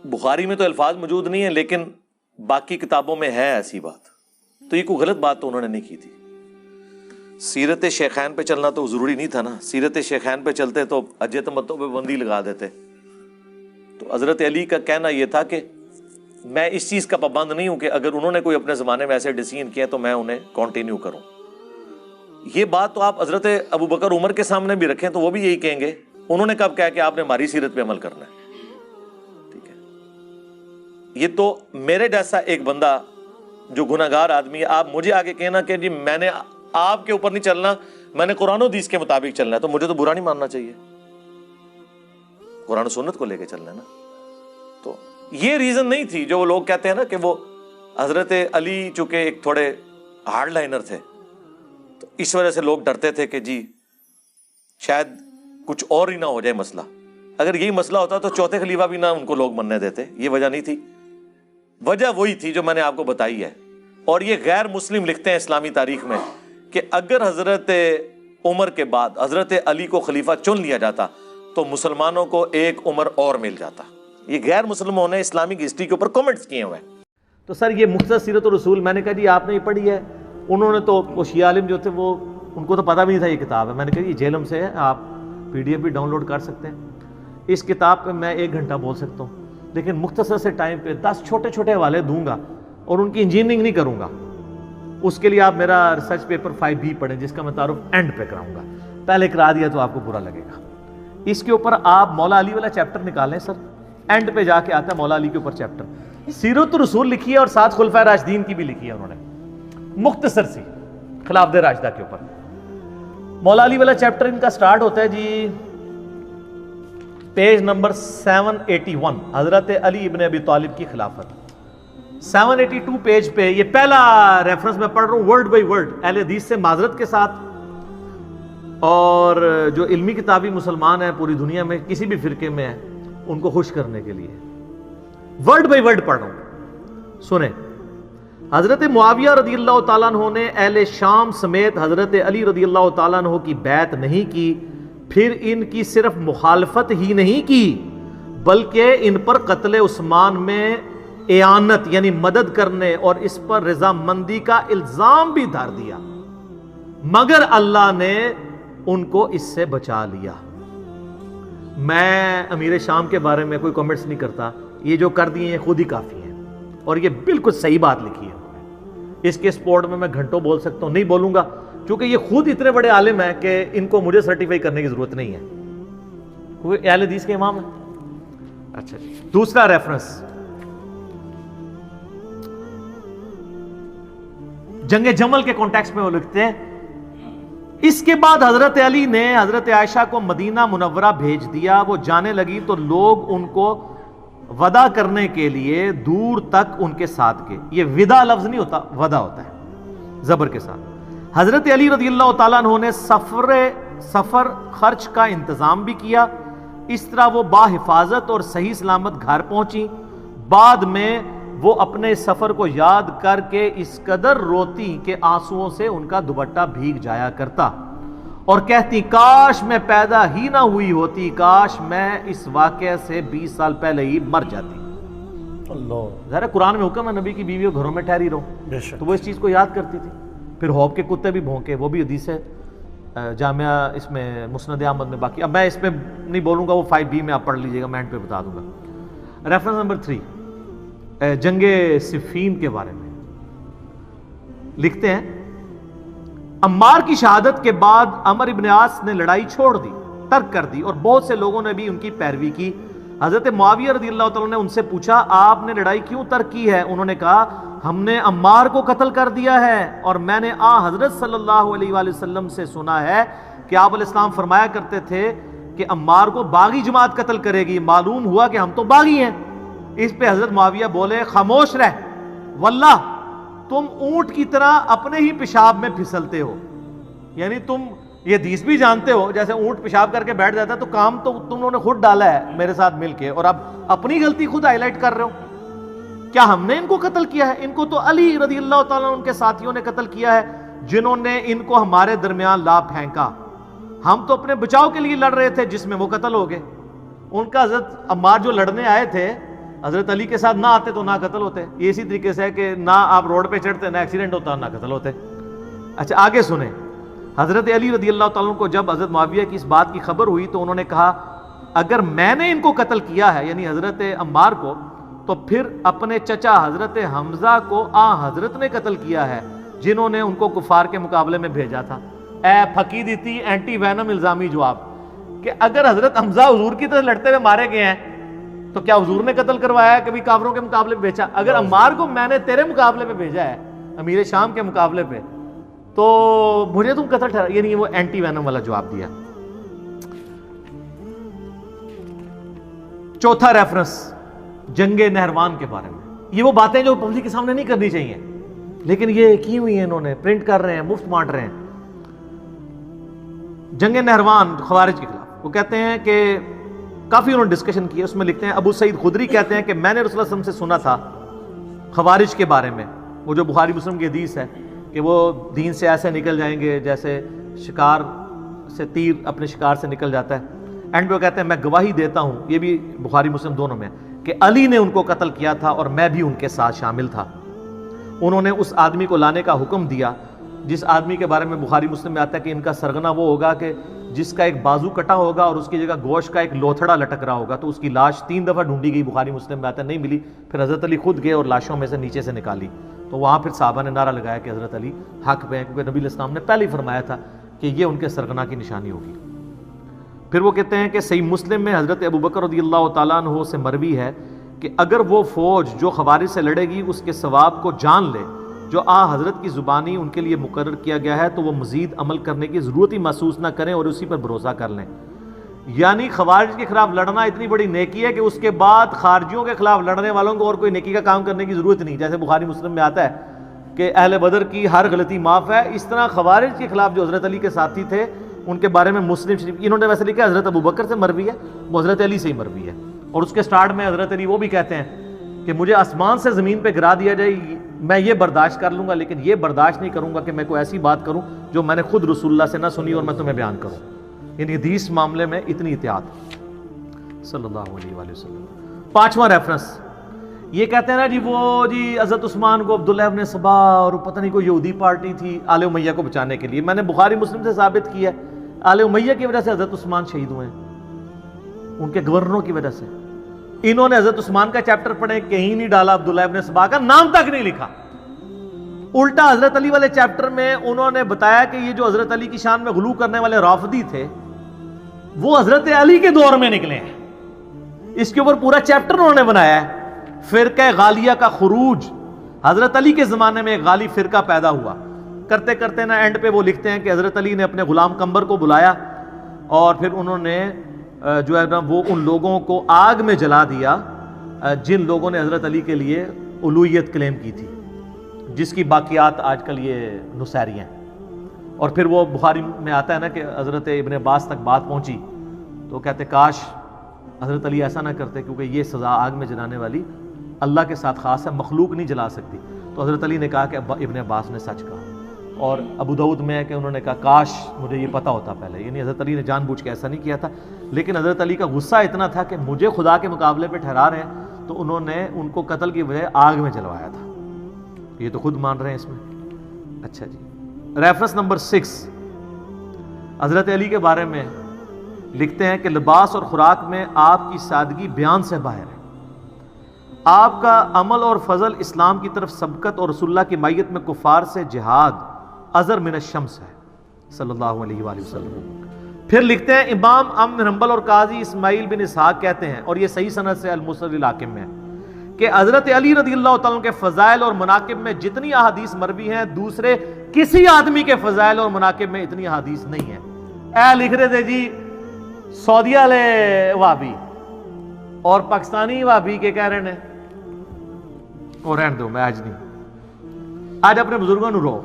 بخاری میں تو الفاظ موجود نہیں ہیں لیکن باقی کتابوں میں ہے ایسی بات. تو یہ کوئی غلط بات تو انہوں نے نہیں کی تھی. سیرت شیخین پہ چلنا تو ضروری نہیں تھا نا. سیرت شیخین پہ چلتے تو حج تمتع پہ بندی لگا دیتے. تو حضرت علی کا کہنا یہ تھا کہ میں اس چیز کا پابند نہیں ہوں کہ اگر انہوں نے کوئی اپنے زمانے میں ایسے ڈیسیژن کیا تو میں انہیں کنٹینیو کروں. یہ بات تو آپ حضرت ابو بکر عمر کے سامنے بھی رکھیں تو وہ بھی یہی کہیں گے. انہوں نے کب کہا کہ آپ نے ہماری سیرت پہ عمل کرنا ہے؟ ٹھیک ہے، یہ تو میرے جیسا ایک بندہ جو گناہگار آدمی ہے، آپ مجھے آگے کہنا کہ جی میں نے آپ کے اوپر نہیں چلنا، میں نے قرآن و حدیث کے مطابق چلنا ہے، تو مجھے تو برا نہیں ماننا چاہیے. قرآن و سنت کو لے کے چلنا ہے نا. تو یہ ریزن نہیں تھی جو وہ لوگ کہتے ہیں نا کہ وہ حضرت علی چونکہ ایک تھوڑے ہارڈ لائنر تھے تو اس وجہ سے لوگ ڈرتے تھے کہ جی شاید کچھ اور ہی نہ ہو جائے مسئلہ. اگر یہی مسئلہ ہوتا تو چوتھے خلیفہ بھی نہ ان کو لوگ مننے دیتے. یہ وجہ نہیں تھی. وجہ وہی تھی جو میں نے آپ کو بتائی ہے. اور یہ غیر مسلم لکھتے ہیں اسلامی تاریخ میں کہ اگر حضرت عمر کے بعد حضرت علی کو خلیفہ چن لیا جاتا تو مسلمانوں کو ایک عمر اور مل جاتا. یہ غیر مسلموں نے اسلامک ہسٹری کے اوپر کمنٹس کیے ہوئے ہیں. تو سر یہ مختصر سیرت الرسول میں نے کہا جی آپ نے یہ پڑھی ہے. انہوں نے تو وہ شیعہ عالم جو تھے وہ ان کو تو پتہ بھی نہیں تھا یہ کتاب ہے. میں نے کہا یہ جیلم سے ہے، آپ PDF بھی ڈاؤن لوڈ کر سکتے ہیں. اس کتاب پہ میں 1 گھنٹہ بول سکتا ہوں لیکن مختصر سے ٹائم پہ 10 چھوٹے چھوٹے حوالے دوں گا اور ان کی انجینئرنگ نہیں کروں گا. اس کے لیے آپ میرا ریسرچ پیپر 5B پڑھیں جس کا میں تعارف اینڈ پہ کراؤں گا. پہلے کرا دیا تو آپ کو برا لگے گا. اس کے اوپر آپ مولا علی والا چیپٹر نکالیں سر، اینڈ پہ جا کے آتا ہے مولا علی کے اوپر چیپٹر. سیرت الرسول لکھی ہے اور 7 خلفائے راشدین کی بھی لکھی ہے انہوں نے، مختصر سی خلافت راشدہ کے اوپر. مولا علی والا چیپٹر ان کا سٹارٹ ہوتا ہے جی پیج نمبر 781 حضرت علی ابن ابی طالب کی خلافت. 782 پیج پہ یہ پہلا ریفرنس میں پڑھ رہا ہوں ورڈ بائی ورڈ اہل حدیث سے معذرت کے ساتھ. اور جو علمی کتابی مسلمان ہیں پوری دنیا میں کسی بھی فرقے میں ہیں ان کو خوش کرنے کے لیے ورڈ بائی ورڈ پڑھ رہا ہوں. سنیں. حضرت معاویہ رضی اللہ تعالیٰ عنہ نے اہل شام سمیت حضرت علی رضی اللہ تعالیٰ عنہ کی بیعت نہیں کی، پھر ان کی صرف مخالفت ہی نہیں کی بلکہ ان پر قتل عثمان میں اعانت یعنی مدد کرنے اور اس پر رضامندی کا الزام بھی دھر دیا، مگر اللہ نے ان کو اس سے بچا لیا. میں امیر شام کے بارے میں کوئی کمنٹس نہیں کرتا، یہ جو کر دیے ہیں خود ہی کافی ہیں اور یہ بالکل صحیح بات لکھی ہے. اس کے سپورٹ میں گھنٹوں بول سکتا ہوں، نہیں بولوں گا کیونکہ یہ خود اتنے بڑے عالم ہیں کہ ان کو مجھے سرٹیفائی کرنے کی ضرورت نہیں ہے. کوئی اہل حدیث کے امام ہیں. اچھا جی، دوسرا ریفرنس جنگ جمل کے کانٹیکسٹ میں وہ لکھتے ہیں اس کے بعد حضرت علی نے حضرت عائشہ کو مدینہ منورہ بھیج دیا، وہ جانے لگی تو لوگ ان کو ودا کرنے کے لیے دور تک ان کے ساتھ گئے. یہ ودا لفظ نہیں ہوتا، ودا ہوتا ہے زبر کے ساتھ. حضرت علی رضی اللہ تعالیٰ عنہ نے سفر خرچ کا انتظام بھی کیا. اس طرح وہ باحفاظت اور صحیح سلامت گھر پہنچی. بعد میں وہ اپنے سفر کو یاد کر کے اس قدر روتی کہ آنسوؤں سے ان کا دوپٹہ بھیگ جایا کرتا اور کہتی کاش میں پیدا ہی نہ ہوئی ہوتی، کاش میں اس واقعے سے 20 سال پہلے ہی مر جاتی. اللہ ظاہر ہے قرآن میں حکم ہے نبی کی بیویوں گھروں میں ٹھہری رہو، بے شک. تو وہ اس چیز کو یاد کرتی تھی. پھر ہوب کے کتے بھی بھونکے، وہ بھی حدیث ہے جامعہ اس میں مسند احمد میں. باقی اب میں اس پہ نہیں بولوں گا، وہ 5B میں آپ پڑھ لیجئے گا، میں اینڈ پہ بتا دوں گا. ریفرنس نمبر 3 جنگ صفین کے بارے میں لکھتے ہیں عمار کی شہادت کے بعد عمر ابن عاص نے لڑائی چھوڑ دی، ترک کر دی، اور بہت سے لوگوں نے بھی ان کی پیروی کی. حضرت معاویہ رضی اللہ تعالیٰ نے ان سے پوچھا آپ نے لڑائی کیوں ترک کی ہے؟ انہوں نے کہا ہم نے عمار کو قتل کر دیا ہے، اور میں نے حضرت صلی اللہ علیہ وآلہ وسلم سے سنا ہے کہ آپ علیہ السلام فرمایا کرتے تھے کہ عمار کو باغی جماعت قتل کرے گی. معلوم ہوا کہ ہم تو باغی ہیں. اس پہ حضرت معاویہ بولے خاموش رہ، واللہ تم اونٹ کی طرح اپنے ہی پیشاب میں پھسلتے ہو. یعنی تم یہ حدیث بھی جانتے ہو جیسے اونٹ پیشاب کر کے بیٹھ جاتا ہے، تو کام تو تم نے خود ڈالا ہے میرے ساتھ مل کے، اور اب اپنی غلطی خود ہائی لائٹ کر رہے ہو. کیا ہم نے ان کو قتل کیا ہے؟ ان کو تو علی رضی اللہ تعالیٰ ان کے ساتھیوں نے قتل کیا ہے جنہوں نے ان کو ہمارے درمیان لا پھینکا. ہم تو اپنے بچاؤ کے لیے لڑ رہے تھے جس میں وہ قتل ہو گئے. ان کا حضرت عمار جو لڑنے آئے تھے حضرت علی کے ساتھ نہ آتے تو نہ قتل ہوتے. یہ اسی طریقے سے ہے کہ نہ آپ روڈ پہ چڑھتے، نہ ایکسیڈنٹ ہوتا، نہ قتل ہوتے. اچھا آگے سنیں. حضرت علی رضی اللہ تعالیٰ کو جب حضرت معاویہ کی اس بات کی خبر ہوئی تو انہوں نے کہا اگر میں نے ان کو قتل کیا ہے یعنی حضرت عمار کو، تو پھر اپنے چچا حضرت حمزہ کو حضرت نے قتل کیا ہے جنہوں نے ان کو کفار کے مقابلے میں بھیجا تھا. اے پھکی دیتی اینٹی وینم الزامی جواب کہ اگر حضرت حمزہ حضور کی طرح لڑتے ہوئے مارے گئے ہیں تو کیا حضور نے قتل کروایا ہے؟ کبھی کافروں کے مقابلے میں بھیجا؟ اگر عمار کو میں نے تیرے مقابلے میں بھیجا ہے، امیر شام کے مقابلے پہ، تو مجھے تم قتل ٹھہرا. یعنی وہ اینٹی وینم والا جواب دیا. چوتھا ریفرنس جنگ نہروان کے بارے میں. یہ وہ باتیں جو پبلک کے سامنے نہیں کرنی چاہیے لیکن یہ کی ہوئی ہیں، انہوں نے پرنٹ کر رہے ہیں، مفت بانٹ رہے ہیں. جنگ نہروان خوارج کے خلاف وہ کہتے ہیں کہ کافی انہوں نے ڈسکشن کی ہے. اس میں لکھتے ہیں ابو سعید خدری کہتے ہیں کہ میں نے رسول اللہ صلی اللہ علیہ وسلم سے سنا تھا خوارج کے بارے میں، وہ جو بخاری مسلم کی حدیث ہے کہ وہ دین سے ایسے نکل جائیں گے جیسے شکار سے تیر اپنے شکار سے نکل جاتا ہے. اینڈ پہ وہ کہتے ہیں میں گواہی دیتا ہوں، یہ بھی بخاری مسلم دونوں میں، کہ علی نے ان کو قتل کیا تھا اور میں بھی ان کے ساتھ شامل تھا. انہوں نے اس آدمی کو لانے کا حکم دیا جس آدمی کے بارے میں بخاری مسلم میں آتا ہے کہ ان کا سرغنہ وہ ہوگا کہ جس کا ایک بازو کٹا ہوگا اور اس کی جگہ گوشت کا ایک لوتھڑا لٹک رہا ہوگا. تو اس کی لاش 3 دفعہ ڈھونڈی گئی، بخاری مسلم میں آتا ہے، نہیں ملی. پھر حضرت علی خود گئے اور لاشوں میں سے نیچے سے نکالی. تو وہاں پھر صحابہ نے نعرہ لگایا کہ حضرت علی حق پہ ہیں، کیونکہ نبی علیہ السلام نے پہلے ہی فرمایا تھا کہ یہ ان کے سرغنہ کی نشانی ہوگی. پھر وہ کہتے ہیں کہ صحیح مسلم میں حضرت ابوبکر رضی اللہ تعالیٰ عنہ سے مروی ہے کہ اگر وہ فوج جو خوارج سے لڑے گی اس کے ثواب کو جان لے جو حضرت کی زبانی ان کے لیے مقرر کیا گیا ہے تو وہ مزید عمل کرنے کی ضرورت ہی محسوس نہ کریں اور اسی پر بھروسہ کر لیں. یعنی خوارج کے خلاف لڑنا اتنی بڑی نیکی ہے کہ اس کے بعد خارجیوں کے خلاف لڑنے والوں کو اور کوئی نیکی کا کام کرنے کی ضرورت نہیں. جیسے بخاری مسلم میں آتا ہے کہ اہل بدر کی ہر غلطی معاف ہے، اس طرح خوارج کے خلاف جو حضرت علی کے ساتھی تھے ان کے بارے میں مسلم شریف انہوں نے ویسے لکھا حضرت ابوبکر سے مروی ہے، وہ حضرت علی سے ہی مروی ہے. اور اس کے سٹارٹ میں حضرت علی وہ بھی کہتے ہیں کہ مجھے آسمان سے زمین پہ گرا دیا جائے میں یہ برداشت کر لوں گا، لیکن یہ برداشت نہیں کروں گا کہ میں کوئی ایسی بات کروں جو میں نے خود رسول اللہ سے نہ سنی اور میں تمہیں بیان کروں. یعنی حدیث معاملے میں اتنی احتیاط صلی اللہ علیہ وآلہ وسلم. 5واں ریفرنس یہ کہتے ہیں نا وہ حضرت عثمان کو عبداللہ ابن سبا اور پتہ نہیں کوئی یہودی پارٹی تھی آل امیہ کو بچانے کے لیے. میں نے بخاری مسلم سے ثابت کیا ہے آل امیہ کی وجہ سے حضرت عثمان شہید ہوئے ہیں، ان کے گورنروں کی وجہ سے. انہوں نے حضرت عثمان کا چیپٹر پڑھے، کہیں نہیں ڈالا عبداللہ ابن سبا کا نام تک نہیں لکھا. الٹا حضرت علی والے چیپٹر میں انہوں نے بتایا کہ یہ جو حضرت علی کی شان میں غلو کرنے والے رافضی تھے وہ حضرت علی کے دور میں نکلے ہیں. اس کے اوپر پورا چیپٹر انہوں نے بنایا ہے. فرقہ غالیہ کا خروج. حضرت علی کے زمانے میں ایک غالی فرقہ پیدا ہوا. کرتے کرتے نا اینڈ پہ وہ لکھتے ہیں کہ حضرت علی نے اپنے غلام قمبر کو بلایا اور پھر انہوں نے جو ہے نا وہ ان لوگوں کو آگ میں جلا دیا جن لوگوں نے حضرت علی کے لیے الوہیت کلیم کی تھی، جس کی باقیات آج کل یہ نصیری ہیں. اور پھر وہ بخاری میں آتا ہے نا کہ حضرت ابن عباس تک بات پہنچی تو کہتے کاش حضرت علی ایسا نہ کرتے، کیونکہ یہ سزا آگ میں جلانے والی اللہ کے ساتھ خاص ہے، مخلوق نہیں جلا سکتی. تو حضرت علی نے کہا کہ ابن عباس نے سچ کہا. اور ابو داؤد میں ہے کہ انہوں نے کہا کاش مجھے یہ پتا ہوتا پہلے. یعنی حضرت علی نے جان بوجھ کے ایسا نہیں کیا تھا، لیکن حضرت علی کا غصہ اتنا تھا کہ مجھے خدا کے مقابلے پہ ٹھہرا رہے ہیں، تو انہوں نے ان کو قتل کی بجائے آگ میں جلوایا تھا. یہ تو خود مان رہے ہیں اس میں. اچھا جی، ریفرنس نمبر 6 حضرت علی کے بارے میں لکھتے ہیں کہ لباس اور خوراک میں آپ کی سادگی بیان سے باہر ہے. آپ کا عمل اور فضل اسلام کی طرف سبقت اور رسول اللہ کی مائیت میں کفار سے جہاد ازر من الشمس ہے صلی اللہ علیہ وآلہ وسلم. پھر لکھتے ہیں امام احمد بن حنبل اور قاضی اسماعیل بن اسحاق کہتے ہیں، اور یہ صحیح سند سے المسند الحاکم میں ہے، کہ حضرت علی رضی اللہ تعالیٰ عنہ کے فضائل اور مناقب میں جتنی احادیث مروی ہیں دوسرے کسی آدمی کے فضائل اور مناقب میں اتنی احادیث نہیں ہیں. اے لکھ رہے تھے جی سعودیہ والے وہابی اور پاکستانی وہابی کے کہہ رہے ہیں، اور رہن دو میں آج نہیں، آج اپنے بزرگوں نو رو.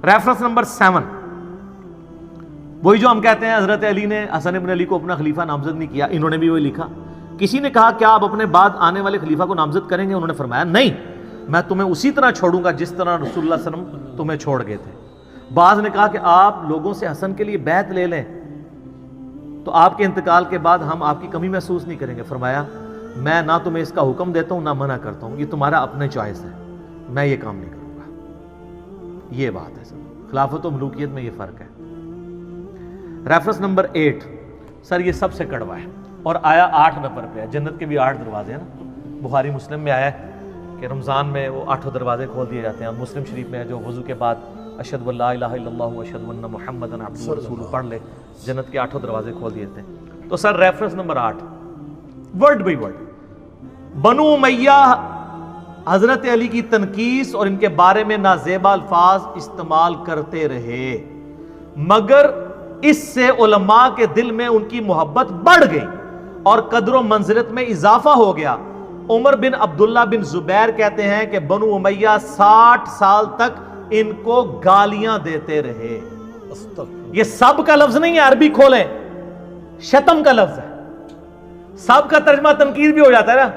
ریفرنس نمبر 7 وہی جو ہم کہتے ہیں حضرت علی نے حسن ابن علی کو اپنا خلیفہ نامزد نہیں کیا. انہوں نے بھی وہی لکھا. کسی نے کہا کیا آپ اپنے بعد آنے والے خلیفہ کو نامزد کریں گے؟ انہوں نے فرمایا نہیں، میں تمہیں اسی طرح چھوڑوں گا جس طرح رسول اللہ صلی اللہ علیہ وسلم تمہیں چھوڑ گئے تھے. بعض نے کہا کہ آپ لوگوں سے حسن کے لیے بیعت لے لیں تو آپ کے انتقال کے بعد ہم آپ کی کمی محسوس نہیں کریں گے. فرمایا میں نہ تمہیں اس کا حکم دیتا ہوں نہ منع کرتا ہوں، یہ تمہارا اپنے چوائس ہے، میں یہ کام نہیں کروں گا. یہ بات ہے سر، خلافت و ملوکیت میں یہ فرق ہے. ریفرنس نمبر 8 سر یہ سب سے کڑوا ہے اور آیا 8 نمبر پہ ہے. جنت کے بھی 8 دروازے ہیں نا. بخاری مسلم میں آیا ہے کہ رمضان میں وہ 8 دروازے کھول دیے جاتے ہیں. مسلم شریف میں ہے جو وضو کے بعد اشہد ان لا الہ الا اللہ واشہد ان محمدا عبدہ ورسولہ پڑھ لے، جنت کے 8 دروازے کھول دیے جاتے ہیں. تو sir reference number 8 word by word Banu Umayya حضرت علی کی تنقیص اور ان کے بارے میں نازیبا الفاظ استعمال کرتے رہے، مگر اس سے علماء کے دل میں ان کی محبت بڑھ گئی اور قدر و منزلت میں اضافہ ہو گیا. عمر بن عبداللہ بن زبیر کہتے ہیں کہ بنو امیہ 60 سال تک ان کو گالیاں دیتے رہے. یہ سب کا لفظ نہیں ہے، عربی کھولیں، شتم کا لفظ ہے. سب کا ترجمہ تنقید بھی ہو جاتا ہے نا،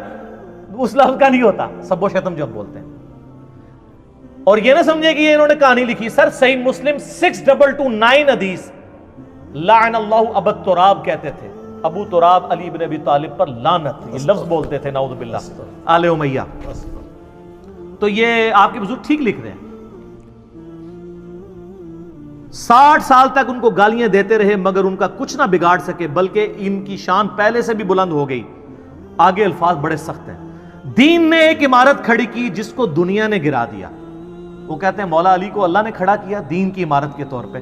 اس لفظ کا نہیں ہوتا سب و شتم جو ہم بولتے ہیں. اور یہ نہ سمجھے کہ یہ انہوں نے کہانی لکھی. سر صحیح مسلم 6229 حدیث لعن اللہ ابو تراب کہتے تھے. ابو تراب علی بن ابی طالب پر لعنت، یہ لفظ بولتے تھے نعوذ باللہ آل امیہ. تو یہ آپ کے بزرگ ٹھیک لکھ رہے ہیں. 60 سال تک ان کو گالیاں دیتے رہے مگر ان کا کچھ نہ بگاڑ سکے، بلکہ ان کی شان پہلے سے بھی بلند ہو گئی. آگے الفاظ بڑے سخت ہیں. دین نے ایک عمارت کھڑی کی جس کو دنیا نے گرا دیا. وہ کہتے ہیں مولا علی کو اللہ نے کھڑا کیا دین کی عمارت کے طور پہ.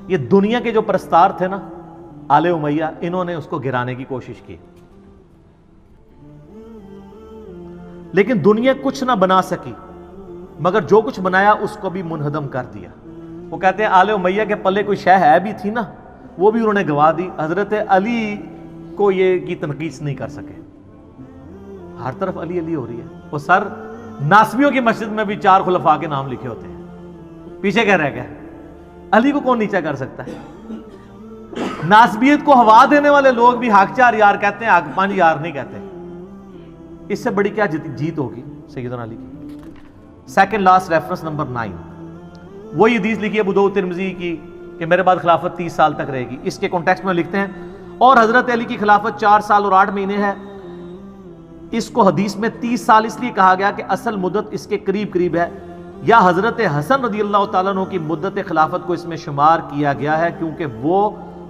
یہ دنیا کے جو پرستار تھے نا آل امیہ، انہوں نے اس کو گرانے کی کوشش کی، لیکن دنیا کچھ نہ بنا سکی مگر جو کچھ بنایا اس کو بھی منہدم کر دیا. وہ کہتے ہیں آل امیہ کے پلے کوئی شے ہے بھی تھی نا، وہ بھی انہوں نے گوا دی. حضرت علی کو یہ کی تنقید نہیں کر سکے. ہر طرف علی علی ہو رہی ہے. وہ سر ناسبیوں کی مسجد میں بھی 4 خلفاء کے نام لکھے ہوتے ہیں، پیچھے کیا رہ گیا؟ علی کو کون نیچا کر سکتا ہے؟ ناسبیت کو ہوا دینے والے لوگ بھی حق 4 یار کہتے ہیں، حق 5 یار نہیں کہتے. اس سے بڑی کیا جیت ہوگی سیدنا علی کی. سیکنڈ لاسٹ ریفرنس نمبر 9 وہی حدیث لکھی ابو داؤد ترمذی کی کہ میرے بعد خلافت 30 سال تک رہے گی. اس کے کانٹیکسٹ میں لکھتے ہیں اور حضرت علی کی خلافت 4 سال اور 8 مہینے ہے. اس کو حدیث میں 30 سال اس لیے کہا گیا کہ اصل مدت اس کے قریب قریب ہے، یا حضرت حسن رضی اللہ تعالیٰ عنہ کی مدت خلافت کو اس میں شمار کیا گیا ہے کیونکہ وہ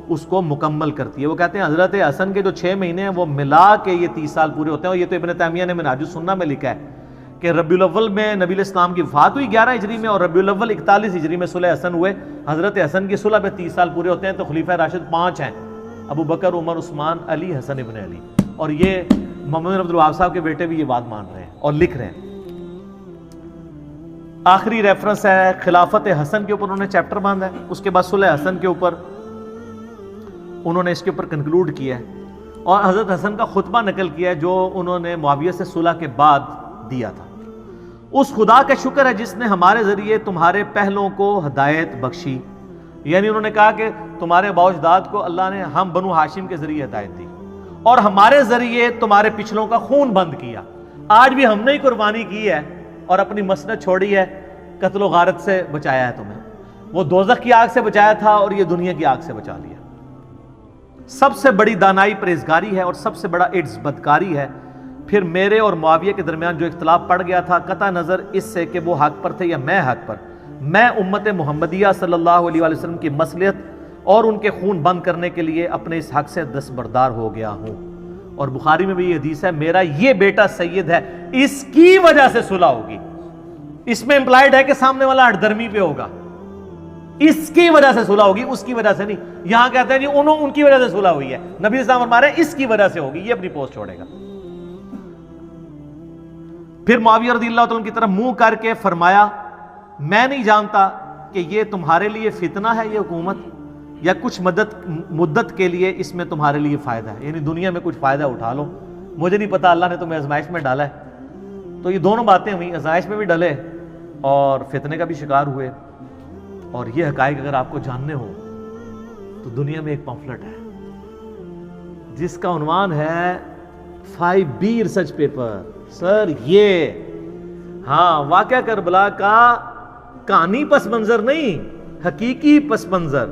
اس کو مکمل کرتی ہے. وہ کہتے ہیں حضرت حسن کے جو 6 مہینے ہیں وہ ملا کے یہ 30 سال پورے ہوتے ہیں. اور یہ تو ابن تیمیہ نے منہاج السنہ میں لکھا ہے کہ ربیع الاول میں نبی علیہ السلام کی وفات ہوئی 11 ہجری میں، اور ربیع الاول 41 ہجری میں صلح حسن ہوئے. حضرت حسن کی صلح پہ 30 سال پورے ہوتے ہیں. تو خلیفہ راشد 5 ہیں، ابو بکر، عمر، عثمان، علی، حسن ابن علی. اور یہ محمد بن عبد الوہاب صاحب کے بیٹے بھی یہ بات مان رہے ہیں اور لکھ رہے ہیں. آخری ریفرنس ہے خلافت حسن کے اوپر انہوں نے چیپٹر باندھا ہے, اس کے بعد صلح حسن کے اوپر انہوں نے اس کے اوپر کنکلوڈ کیا ہے, اور حضرت حسن کا خطبہ نقل کیا ہے جو انہوں نے معاویہ سے صلح کے بعد دیا تھا. اس خدا کا شکر ہے جس نے ہمارے ذریعے تمہارے پہلوں کو ہدایت بخشی, یعنی انہوں نے کہا کہ تمہارے باؤ اجداد کو اللہ نے ہم بنو ہاشم کے ذریعے ہدایت دی, اور ہمارے ذریعے تمہارے پچھلوں کا خون بند کیا. آج بھی ہم نے ہی قربانی کی ہے اور اپنی مسند چھوڑی ہے, قتل و غارت سے بچایا ہے تمہیں. وہ دوزخ کی آگ سے بچایا تھا اور یہ دنیا کی آگ سے بچا لیا. سب سے بڑی دانائی پرہیزگاری ہے اور سب سے بڑا عجز بدکاری ہے. پھر میرے اور معاویہ کے درمیان جو اختلاف پڑ گیا تھا, قطع نظر اس سے کہ وہ حق پر تھے یا میں حق پر, میں امت محمدیہ صلی اللہ علیہ وسلم کی مصلحت اور ان کے خون بند کرنے کے لیے اپنے اس حق سے دستبردار ہو گیا ہوں. اور بخاری میں بھی یہ حدیث ہے, میرا یہ بیٹا سید ہے, اس کی وجہ سے صلح ہوگی. اس میں امپلائڈ ہے کہ سامنے والا ہٹ درمی پہ ہوگا, اس کی وجہ سے صلح ہوگی, اس کی وجہ سے نہیں. یہاں کہتے ہیں جی ان کی وجہ سے صلح ہوئی ہے, نبی صلی اللہ علیہ وسلم فرما رہے ہیں اس کی وجہ سے ہوگی, یہ اپنی پوسٹ چھوڑے گا. پھر معاویہ رضی اللہ تعالیٰ کی طرف منہ کر کے فرمایا, میں نہیں جانتا کہ یہ تمہارے لیے فتنہ ہے یہ حکومت, یا کچھ مدت کے لیے اس میں تمہارے لیے فائدہ ہے, یعنی دنیا میں کچھ فائدہ اٹھا لو. مجھے نہیں پتا, اللہ نے تمہیں آزمائش میں ڈالا ہے. تو یہ دونوں باتیں ہوئی, آزمائش میں بھی ڈلے اور فتنے کا بھی شکار ہوئے. اور یہ حقائق اگر آپ کو جاننے ہو تو دنیا میں ایک پمفلٹ ہے جس کا عنوان ہے 5B ریسرچ پیپر. سر یہ ہاں واقعہ کربلا کا کہانی پس منظر نہیں, حقیقی پس منظر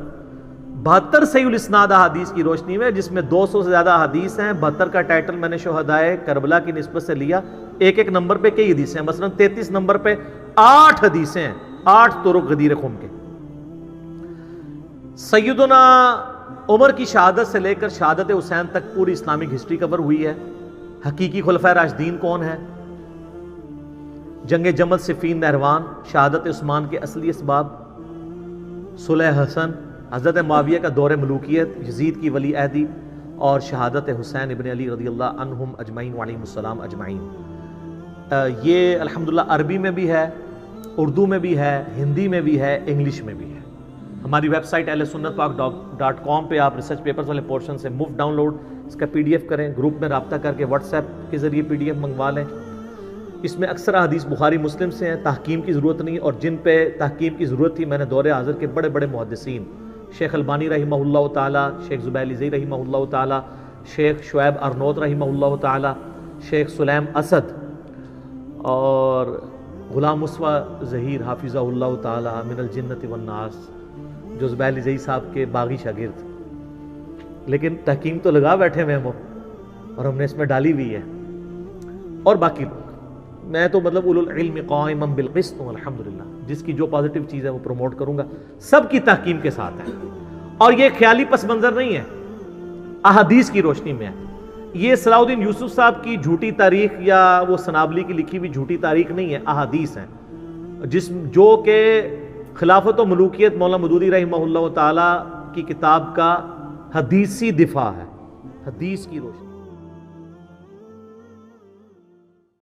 72 صحیح الاسناد احادیث کی روشنی میں, جس میں 200 سے زیادہ حدیث ہیں. 72 کا ٹائٹل میں نے شہدائے کربلا کی نسبت سے لیا. ایک ایک نمبر پہ کئی حدیثیں ہیں, مثلا 33 نمبر پہ 8 حدیثیں ہیں, 8 طرق غدیر خم کے. سیدنا عمر کی شہادت سے لے کر شہادت حسین تک پوری اسلامک ہسٹری کور ہوئی ہے. حقیقی خلفائے راشدین کون ہیں, جنگ جمل, صفین, نہروان, شہادت عثمان کے اصلی اسباب, صلح حسن, حضرت معاویہ کا دور ملوکیت, یزید کی ولی عہدی, اور شہادت حسین ابن علی رضی اللہ عنہم اجمعین وعلیہم السلام اجمعین. یہ الحمدللہ عربی میں بھی ہے, اردو میں بھی ہے, ہندی میں بھی ہے, انگلش میں بھی ہے. ہماری ویب سائٹ ahlsunnatpak.com پہ آپ ریسرچ پیپرز والے پورشن سے مفت ڈاؤن لوڈ اس کا PDF کریں, گروپ میں رابطہ کر کے واٹس ایپ کے ذریعے PDF منگوا لیں. اس میں اکثر حدیث بخاری مسلم سے ہیں, تحکیم کی ضرورت نہیں, اور جن پہ تحکیم کی ضرورت تھی میں نے دور حاضر کے بڑے بڑے محدثین, شیخ البانی رحمہ اللہ تعالی, شیخ زبیر علیزئی رحمہ اللہ تعالی, شیخ شعیب ارنوت رحمہ اللہ تعالی, شیخ سلیم اسد, اور غلام مصطفیٰ ظہیر حافظہ اللہ تعالی من الجنت والناس, جو زبیر علیزئی صاحب کے باغی شاگرد, لیکن تحکیم تو لگا بیٹھے ہوئے ہم, اور ہم نے اس میں ڈالی ہوئی ہے. اور باقی لوگ, میں تو مطلب اولو العلم قائما بالقسط ہوں الحمدللہ, جس کی جو پازیٹیو چیز ہے وہ پروموٹ کروں گا, سب کی تحکیم کے ساتھ ہے. اور یہ خیالی پس منظر نہیں ہے, احادیث کی روشنی میں ہے. یہ صلاح الدین یوسف صاحب کی جھوٹی تاریخ یا وہ سنابلی کی لکھی ہوئی جھوٹی تاریخ نہیں ہے, احادیث ہیں جو کہ خلافت و ملوکیت مولانا مودودی رحمہ اللہ تعالی کی کتاب کا حدیثی دفاع ہے, حدیث کی روشنی.